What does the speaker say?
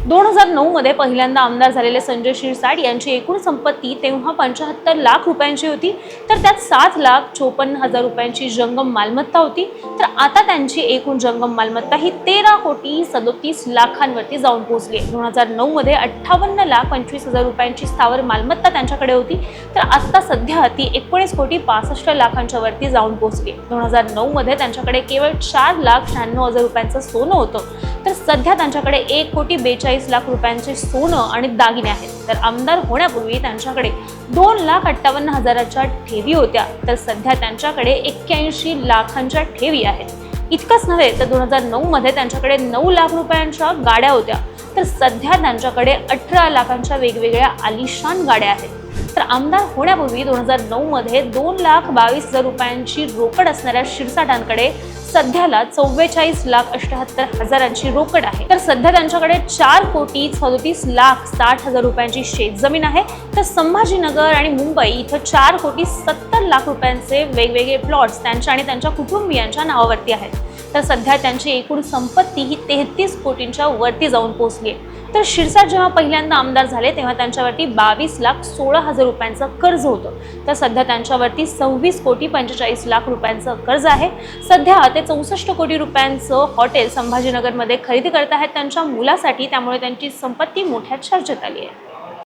2009 मध्ये पहिल्यांदा आमदार झालेले संजय शिरसाट यांची एकूण संपत्ती तेव्हा 75 लाख रुपयांची होती, तर त्यात 7,54,000 रुपयांची जंगम मालमत्ता होती। तर आता त्यांची एकूण जंगम मालमत्ता ही 13,37 लाखांवरती जाऊन पोहोचली। 2009 मध्ये 58,25,000 रुपयांची स्थावर मालमत्ता त्यांच्याकडे होती, तर आता सध्या ती 19,65 लाखांच्या वरती जाऊन पोहोचली। 2009 मध्ये त्यांच्याकडे केवळ 4,96,000 रुपयांचं सोनं होतं, तर सध्या त्यांच्याकडे 1,42 लाख रुपयांचे सोनं आणि दागिने आहेत। तर आमदार होण्यापूर्वी त्यांच्याकडे 2,58,000च्या ठेवी होत्या, तर सध्या त्यांच्याकडे 81 लाखांच्या ठेवी आहेत। इतकंच नव्हे तर 2009 मध्ये त्यांच्याकडे 9 लाख रुपयांच्या गाड्या होत्या, तर सध्या त्यांच्याकडे 18 लाखांच्या वेगवेगळ्या आलिशान गाड्या आहेत। तर आमदार होण्यापूर्वी 2009 मध्ये 2,22,000 रुपयांची रोकड असणाऱ्या शिरसाटांकडे सध्याला 44,78,000ची रोकड आहे। तर सध्या त्यांच्याकडे 4,37,60,000 रुपयांची शेतजमीन आहे। तर संभाजीनगर आणि मुंबई इथं 4,70,00,000 रुपयांचे वेगवेगळे प्लॉट्स त्यांच्या आणि त्यांच्या कुटुंबियांच्या नावावरती आहेत। तर सध्या त्यांची एकूण संपत्ती ही 33 कोटींच्या वरती जाऊन पोहोचली आहे। तर शिरसाट जेव्हा पहिल्यांदा आमदार झाले तेव्हा त्यांच्यावरती 22,16,000 रुपयांचं कर्ज होतं, तर सध्या त्यांच्यावरती 26,45,00,000 रुपयांचं कर्ज आहे। सध्या ते 64 कोटी रुपयांचं हॉटेल संभाजीनगरमध्ये खरेदी करत आहेत त्यांच्या मुलासाठी, त्यामुळे त्यांची संपत्ती मोठ्या चर्चेत आली आहे।